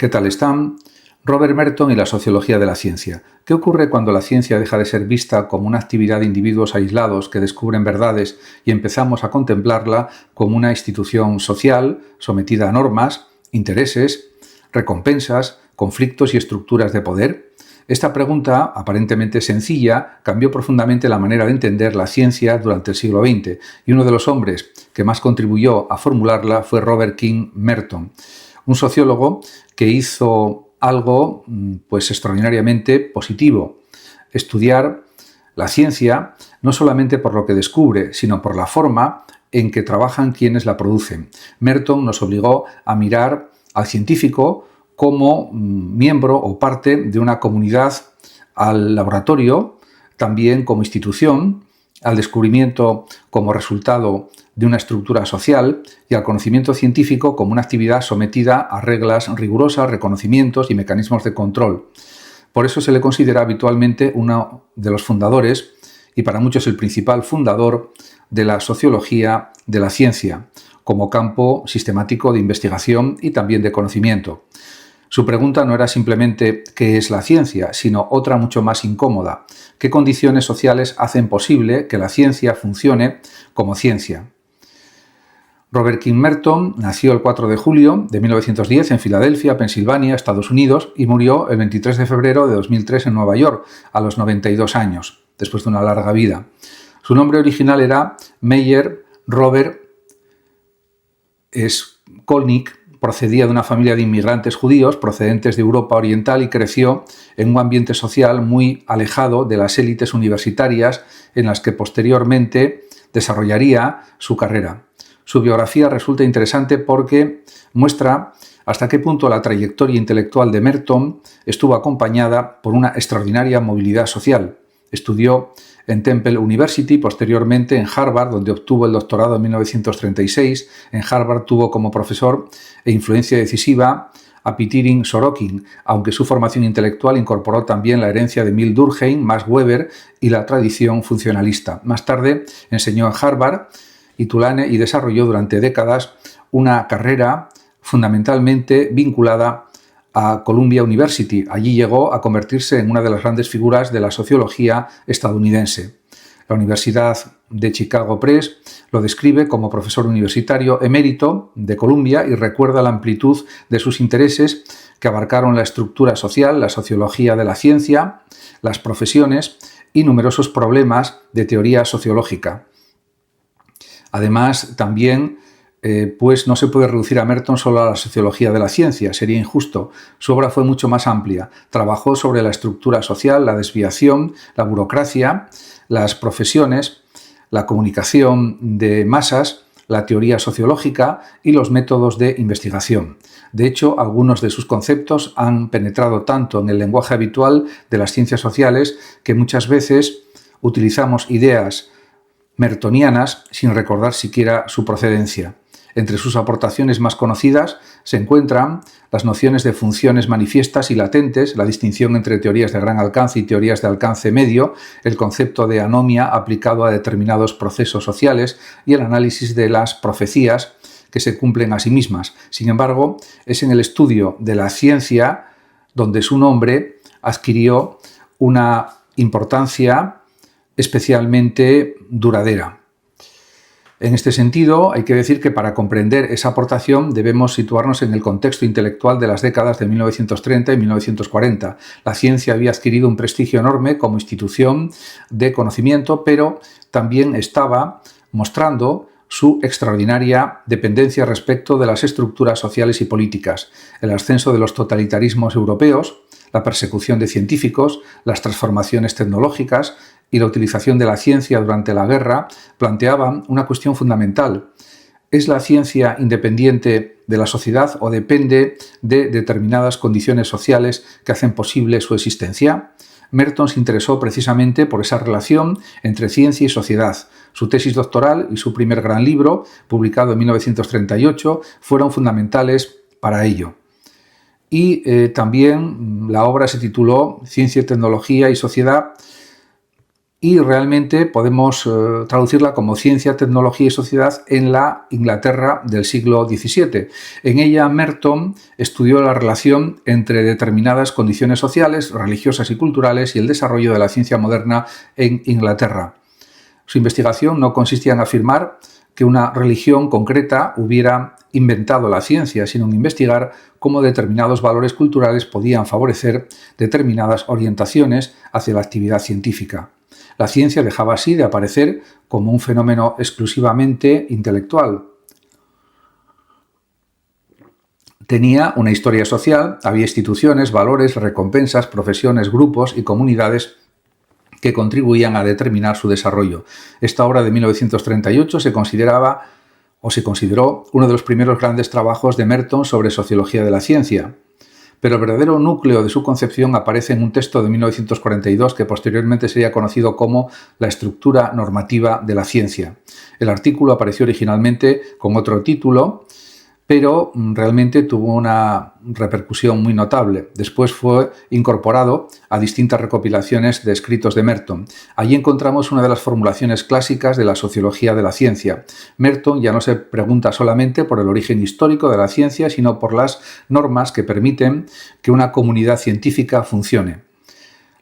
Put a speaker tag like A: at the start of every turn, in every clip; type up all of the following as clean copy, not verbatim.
A: ¿Qué tal están? Robert Merton y la sociología de la ciencia. ¿Qué ocurre cuando la ciencia deja de ser vista como una actividad de individuos aislados que descubren verdades y empezamos a contemplarla como una institución social sometida a normas, intereses, recompensas, conflictos y estructuras de poder? Esta pregunta, aparentemente sencilla, cambió profundamente la manera de entender la ciencia durante el siglo XX, y uno de los hombres que más contribuyó a formularla fue Robert King Merton, un sociólogo que hizo algo pues extraordinariamente positivo: estudiar la ciencia no solamente por lo que descubre, sino por la forma en que trabajan quienes la producen. Merton nos obligó a mirar al científico como miembro o parte de una comunidad, al laboratorio también como institución, al descubrimiento como resultado de una estructura social y al conocimiento científico como una actividad sometida a reglas rigurosas, reconocimientos y mecanismos de control. Por eso se le considera habitualmente uno de los fundadores, y para muchos el principal fundador, de la sociología de la ciencia, como campo sistemático de investigación y también de conocimiento. Su pregunta no era simplemente ¿qué es la ciencia?, sino otra mucho más incómoda: ¿qué condiciones sociales hacen posible que la ciencia funcione como ciencia? Robert King Merton nació el 4 de julio de 1910 en Filadelfia, Pensilvania, Estados Unidos, y murió el 23 de febrero de 2003 en Nueva York, a los 92 años, después de una larga vida. Su nombre original era Meyer Robert Skolnick. Procedía de una familia de inmigrantes judíos procedentes de Europa Oriental y creció en un ambiente social muy alejado de las élites universitarias en las que posteriormente desarrollaría su carrera. Su biografía resulta interesante porque muestra hasta qué punto la trayectoria intelectual de Merton estuvo acompañada por una extraordinaria movilidad social. Estudió en Temple University, posteriormente en Harvard, donde obtuvo el doctorado en 1936. En Harvard tuvo como profesor e influencia decisiva a Pietirin Sorokin, aunque su formación intelectual incorporó también la herencia de Emil Durkheim, Max Weber y la tradición funcionalista. Más tarde enseñó en Harvard y Tulane y desarrolló durante décadas una carrera fundamentalmente vinculada a Columbia University. Allí llegó a convertirse en una de las grandes figuras de la sociología estadounidense. La Universidad de Chicago Press lo describe como profesor universitario emérito de Columbia y recuerda la amplitud de sus intereses, que abarcaron la estructura social, la sociología de la ciencia, las profesiones y numerosos problemas de teoría sociológica. Además, también pues no se puede reducir a Merton solo a la sociología de la ciencia, sería injusto. Su obra fue mucho más amplia. Trabajó sobre la estructura social, la desviación, la burocracia, las profesiones, la comunicación de masas, la teoría sociológica y los métodos de investigación. De hecho, algunos de sus conceptos han penetrado tanto en el lenguaje habitual de las ciencias sociales que muchas veces utilizamos ideas mertonianas sin recordar siquiera su procedencia. Entre sus aportaciones más conocidas se encuentran las nociones de funciones manifiestas y latentes, la distinción entre teorías de gran alcance y teorías de alcance medio, el concepto de anomia aplicado a determinados procesos sociales y el análisis de las profecías que se cumplen a sí mismas. Sin embargo, es en el estudio de la ciencia donde su nombre adquirió una importancia especialmente duradera. En este sentido, hay que decir que para comprender esa aportación debemos situarnos en el contexto intelectual de las décadas de 1930 y 1940. La ciencia había adquirido un prestigio enorme como institución de conocimiento, pero también estaba mostrando su extraordinaria dependencia respecto de las estructuras sociales y políticas, el ascenso de los totalitarismos europeos, la persecución de científicos, las transformaciones tecnológicas y la utilización de la ciencia durante la guerra planteaban una cuestión fundamental. ¿Es la ciencia independiente de la sociedad o depende de determinadas condiciones sociales que hacen posible su existencia? Merton se interesó precisamente por esa relación entre ciencia y sociedad. Su tesis doctoral y su primer gran libro, publicado en 1938, fueron fundamentales para ello. También la obra se tituló Ciencia, Tecnología y Sociedad, y realmente podemos traducirla como ciencia, tecnología y sociedad en la Inglaterra del siglo XVII. En ella, Merton estudió la relación entre determinadas condiciones sociales, religiosas y culturales y el desarrollo de la ciencia moderna en Inglaterra. Su investigación no consistía en afirmar que una religión concreta hubiera inventado la ciencia, sino en investigar cómo determinados valores culturales podían favorecer determinadas orientaciones hacia la actividad científica. La ciencia dejaba así de aparecer como un fenómeno exclusivamente intelectual. Tenía una historia social, había instituciones, valores, recompensas, profesiones, grupos y comunidades que contribuían a determinar su desarrollo. Esta obra de 1938 se consideró uno de los primeros grandes trabajos de Merton sobre sociología de la ciencia. Pero el verdadero núcleo de su concepción aparece en un texto de 1942 que posteriormente sería conocido como la estructura normativa de la ciencia. El artículo apareció originalmente con otro título, pero realmente tuvo una repercusión muy notable. Después fue incorporado a distintas recopilaciones de escritos de Merton. Allí encontramos una de las formulaciones clásicas de la sociología de la ciencia. Merton ya no se pregunta solamente por el origen histórico de la ciencia, sino por las normas que permiten que una comunidad científica funcione.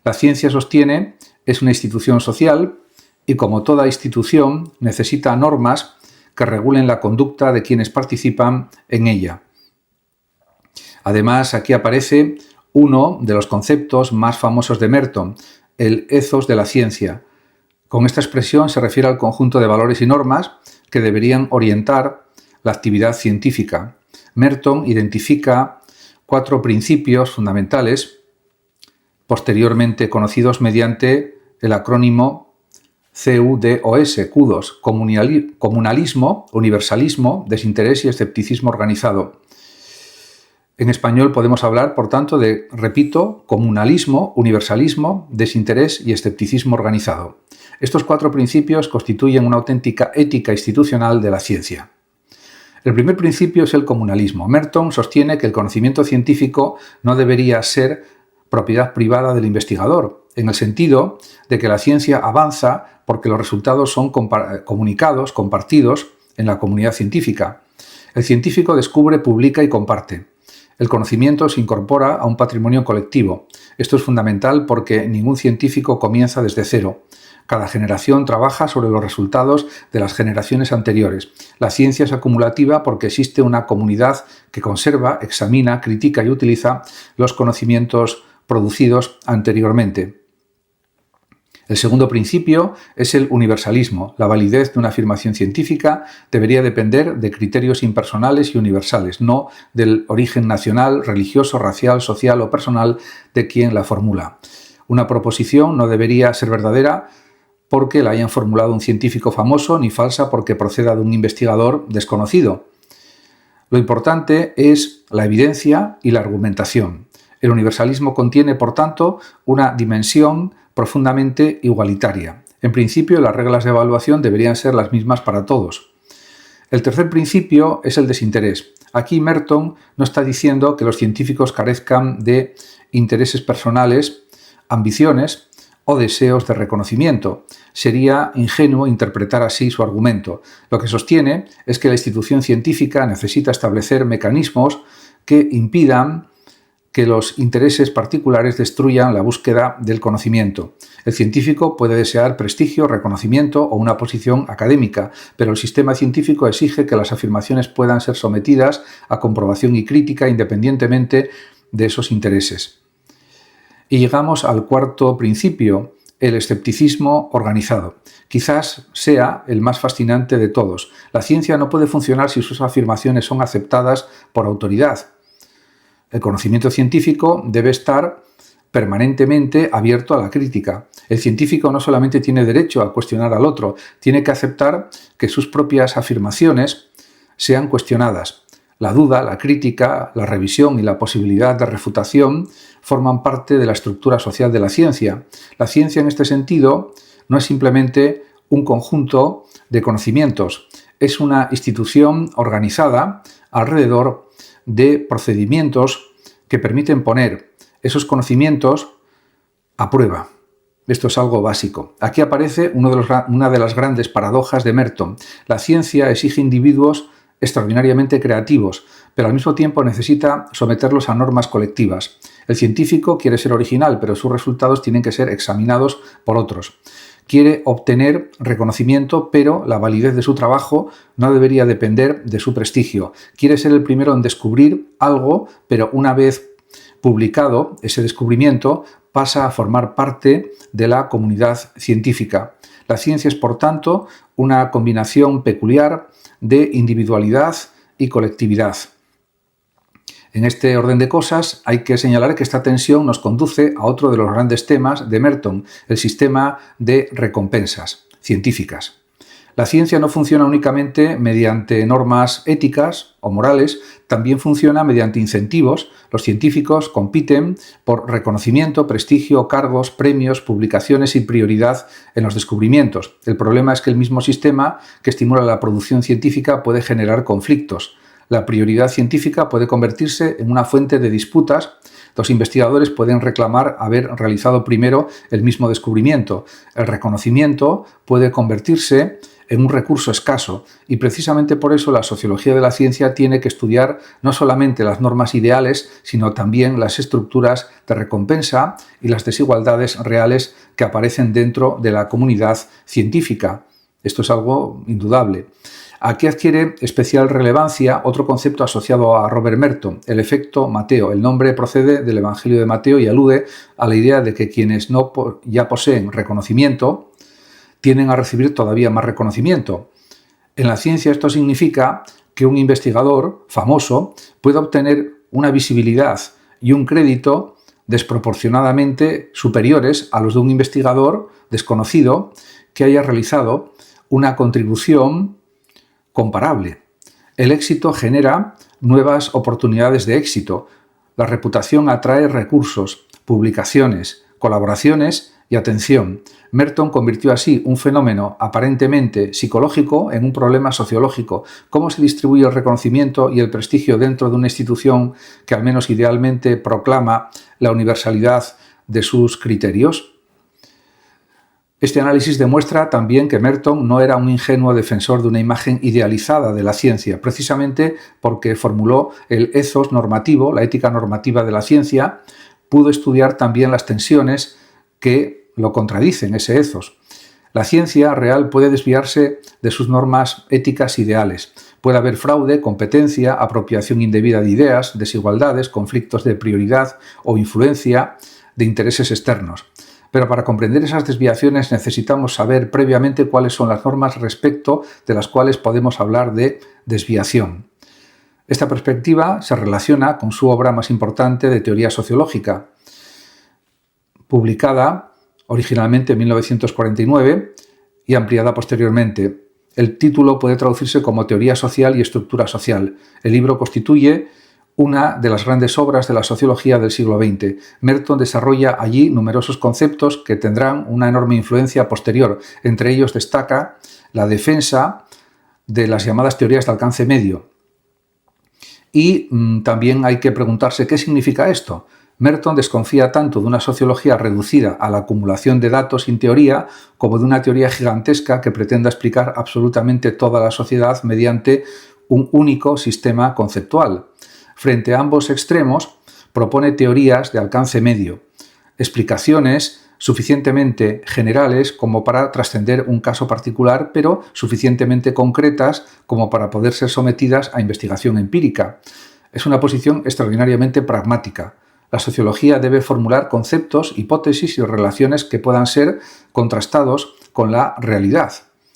A: La ciencia, sostiene, es una institución social y, como toda institución, necesita normas que regulen la conducta de quienes participan en ella. Además, aquí aparece uno de los conceptos más famosos de Merton, el ethos de la ciencia. Con esta expresión se refiere al conjunto de valores y normas que deberían orientar la actividad científica. Merton identifica 4 principios fundamentales, posteriormente conocidos mediante el acrónimo CUDOS, comunalismo, universalismo, desinterés y escepticismo organizado. En español podemos hablar, por tanto, de, repito, comunalismo, universalismo, desinterés y escepticismo organizado. Estos 4 principios constituyen una auténtica ética institucional de la ciencia. El primer principio es el comunalismo. Merton sostiene que el conocimiento científico no debería ser propiedad privada del investigador, en el sentido de que la ciencia avanza porque los resultados son comunicados, compartidos en la comunidad científica. El científico descubre, publica y comparte. El conocimiento se incorpora a un patrimonio colectivo. Esto es fundamental porque ningún científico comienza desde cero. Cada generación trabaja sobre los resultados de las generaciones anteriores. La ciencia es acumulativa porque existe una comunidad que conserva, examina, critica y utiliza los conocimientos producidos anteriormente. El segundo principio es el universalismo. La validez de una afirmación científica debería depender de criterios impersonales y universales, no del origen nacional, religioso, racial, social o personal de quien la formula. Una proposición no debería ser verdadera porque la hayan formulado un científico famoso, ni falsa porque proceda de un investigador desconocido. Lo importante es la evidencia y la argumentación. El universalismo contiene, por tanto, una dimensión profundamente igualitaria. En principio, las reglas de evaluación deberían ser las mismas para todos. El tercer principio es el desinterés. Aquí Merton no está diciendo que los científicos carezcan de intereses personales, ambiciones o deseos de reconocimiento. Sería ingenuo interpretar así su argumento. Lo que sostiene es que la institución científica necesita establecer mecanismos que impidan que los intereses particulares destruyan la búsqueda del conocimiento. El científico puede desear prestigio, reconocimiento o una posición académica, pero el sistema científico exige que las afirmaciones puedan ser sometidas a comprobación y crítica independientemente de esos intereses. Y llegamos al cuarto principio, el escepticismo organizado. Quizás sea el más fascinante de todos. La ciencia no puede funcionar si sus afirmaciones son aceptadas por autoridad. El conocimiento científico debe estar permanentemente abierto a la crítica. El científico no solamente tiene derecho a cuestionar al otro, tiene que aceptar que sus propias afirmaciones sean cuestionadas. La duda, la crítica, la revisión y la posibilidad de refutación forman parte de la estructura social de la ciencia. La ciencia, en este sentido, no es simplemente un conjunto de conocimientos, es una institución organizada alrededor de procedimientos que permiten poner esos conocimientos a prueba. Esto es algo básico. Aquí aparece una de las grandes paradojas de Merton. La ciencia exige individuos extraordinariamente creativos, pero al mismo tiempo necesita someterlos a normas colectivas. El científico quiere ser original, pero sus resultados tienen que ser examinados por otros. Quiere obtener reconocimiento, pero la validez de su trabajo no debería depender de su prestigio. Quiere ser el primero en descubrir algo, pero una vez publicado ese descubrimiento pasa a formar parte de la comunidad científica. La ciencia es, por tanto, una combinación peculiar de individualidad y colectividad. En este orden de cosas hay que señalar que esta tensión nos conduce a otro de los grandes temas de Merton, el sistema de recompensas científicas. La ciencia no funciona únicamente mediante normas éticas o morales, también funciona mediante incentivos. Los científicos compiten por reconocimiento, prestigio, cargos, premios, publicaciones y prioridad en los descubrimientos. El problema es que el mismo sistema que estimula la producción científica puede generar conflictos. La prioridad científica puede convertirse en una fuente de disputas. Los investigadores pueden reclamar haber realizado primero el mismo descubrimiento. El reconocimiento puede convertirse en un recurso escaso y precisamente por eso la sociología de la ciencia tiene que estudiar no solamente las normas ideales, sino también las estructuras de recompensa y las desigualdades reales que aparecen dentro de la comunidad científica. Esto es algo indudable. Aquí adquiere especial relevancia otro concepto asociado a Robert Merton, el efecto Mateo. El nombre procede del Evangelio de Mateo y alude a la idea de que quienes ya poseen reconocimiento tienden a recibir todavía más reconocimiento. En la ciencia esto significa que un investigador famoso puede obtener una visibilidad y un crédito desproporcionadamente superiores a los de un investigador desconocido que haya realizado una contribución comparable. El éxito genera nuevas oportunidades de éxito. La reputación atrae recursos, publicaciones, colaboraciones y atención. Merton convirtió así un fenómeno aparentemente psicológico en un problema sociológico. ¿Cómo se distribuye el reconocimiento y el prestigio dentro de una institución que al menos idealmente proclama la universalidad de sus criterios? Este análisis demuestra también que Merton no era un ingenuo defensor de una imagen idealizada de la ciencia, precisamente porque formuló el ethos normativo, la ética normativa de la ciencia, pudo estudiar también las tensiones que lo contradicen, ese ethos. La ciencia real puede desviarse de sus normas éticas ideales. Puede haber fraude, competencia, apropiación indebida de ideas, desigualdades, conflictos de prioridad o influencia de intereses externos. Pero para comprender esas desviaciones necesitamos saber previamente cuáles son las normas respecto de las cuales podemos hablar de desviación. Esta perspectiva se relaciona con su obra más importante de teoría sociológica, publicada originalmente en 1949 y ampliada posteriormente. El título puede traducirse como Teoría social y estructura social. El libro constituye una de las grandes obras de la sociología del siglo XX. Merton desarrolla allí numerosos conceptos que tendrán una enorme influencia posterior. Entre ellos destaca la defensa de las llamadas teorías de alcance medio. Y también hay que preguntarse qué significa esto. Merton desconfía tanto de una sociología reducida a la acumulación de datos sin teoría como de una teoría gigantesca que pretenda explicar absolutamente toda la sociedad mediante un único sistema conceptual. Frente a ambos extremos, propone teorías de alcance medio, explicaciones suficientemente generales como para trascender un caso particular, pero suficientemente concretas como para poder ser sometidas a investigación empírica. Es una posición extraordinariamente pragmática. La sociología debe formular conceptos, hipótesis y relaciones que puedan ser contrastados con la realidad,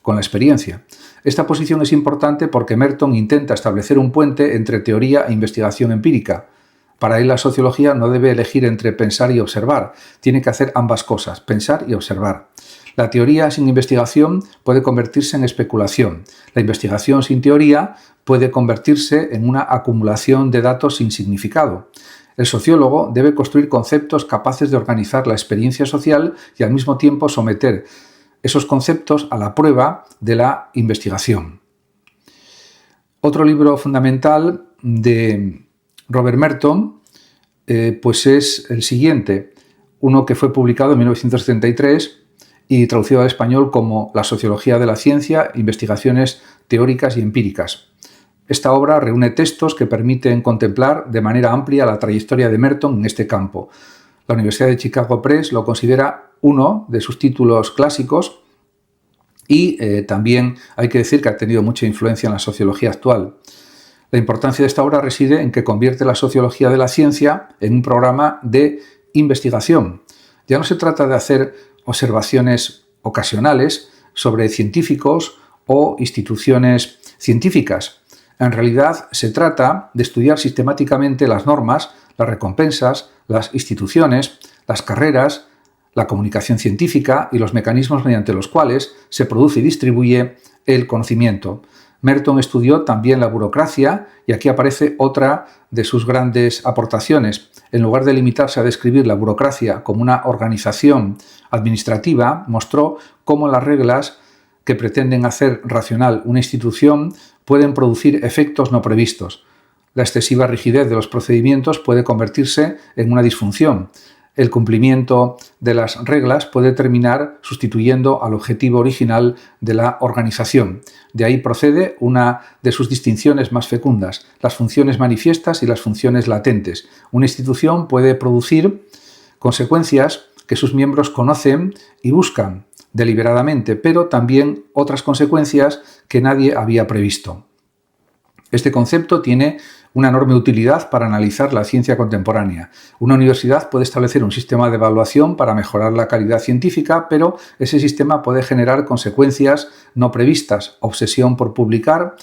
A: con la experiencia. Esta posición es importante porque Merton intenta establecer un puente entre teoría e investigación empírica. Para él la sociología no debe elegir entre pensar y observar, tiene que hacer ambas cosas, pensar y observar. La teoría sin investigación puede convertirse en especulación. La investigación sin teoría puede convertirse en una acumulación de datos sin significado. El sociólogo debe construir conceptos capaces de organizar la experiencia social y al mismo tiempo someter esos conceptos a la prueba de la investigación. Otro libro fundamental de Robert Merton pues es el siguiente, uno que fue publicado en 1973 y traducido al español como La sociología de la ciencia, investigaciones teóricas y empíricas. Esta obra reúne textos que permiten contemplar de manera amplia la trayectoria de Merton en este campo. La Universidad de Chicago Press lo considera uno de sus títulos clásicos y también hay que decir que ha tenido mucha influencia en la sociología actual. La importancia de esta obra reside en que convierte la sociología de la ciencia en un programa de investigación. Ya no se trata de hacer observaciones ocasionales sobre científicos o instituciones científicas. En realidad se trata de estudiar sistemáticamente las normas, las recompensas, las instituciones, las carreras, la comunicación científica y los mecanismos mediante los cuales se produce y distribuye el conocimiento. Merton estudió también la burocracia y aquí aparece otra de sus grandes aportaciones. En lugar de limitarse a describir la burocracia como una organización administrativa, mostró cómo las reglas que pretenden hacer racional una institución pueden producir efectos no previstos. La excesiva rigidez de los procedimientos puede convertirse en una disfunción. El cumplimiento de las reglas puede terminar sustituyendo al objetivo original de la organización. De ahí procede una de sus distinciones más fecundas, las funciones manifiestas y las funciones latentes. Una institución puede producir consecuencias que sus miembros conocen y buscan deliberadamente, pero también otras consecuencias que nadie había previsto. Este concepto tiene una enorme utilidad para analizar la ciencia contemporánea. Una universidad puede establecer un sistema de evaluación para mejorar la calidad científica, pero ese sistema puede generar consecuencias no previstas, obsesión por publicar,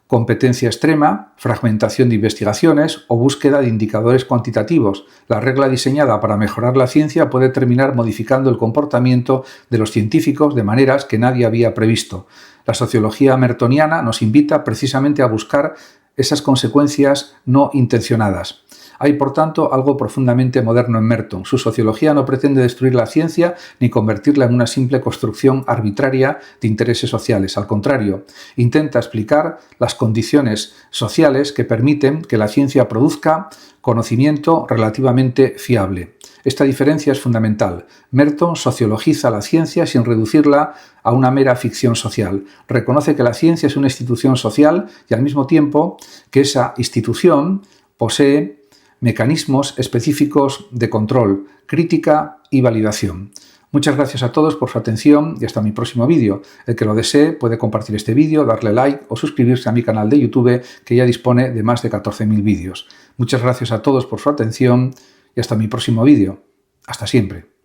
A: competencia extrema, fragmentación de investigaciones o búsqueda de indicadores cuantitativos. La regla diseñada para mejorar la ciencia puede terminar modificando el comportamiento de los científicos de maneras que nadie había previsto. La sociología mertoniana nos invita precisamente a buscar esas consecuencias no intencionadas. Hay, por tanto, algo profundamente moderno en Merton. Su sociología no pretende destruir la ciencia ni convertirla en una simple construcción arbitraria de intereses sociales. Al contrario, intenta explicar las condiciones sociales que permiten que la ciencia produzca conocimiento relativamente fiable. Esta diferencia es fundamental. Merton sociologiza la ciencia sin reducirla a una mera ficción social. Reconoce que la ciencia es una institución social y al mismo tiempo que esa institución posee mecanismos específicos de control, crítica y validación. Muchas gracias a todos por su atención y hasta mi próximo vídeo. El que lo desee puede compartir este vídeo, darle like o suscribirse a mi canal de YouTube que ya dispone de más de 14.000 vídeos. Muchas gracias a todos por su atención y hasta mi próximo vídeo. Hasta siempre.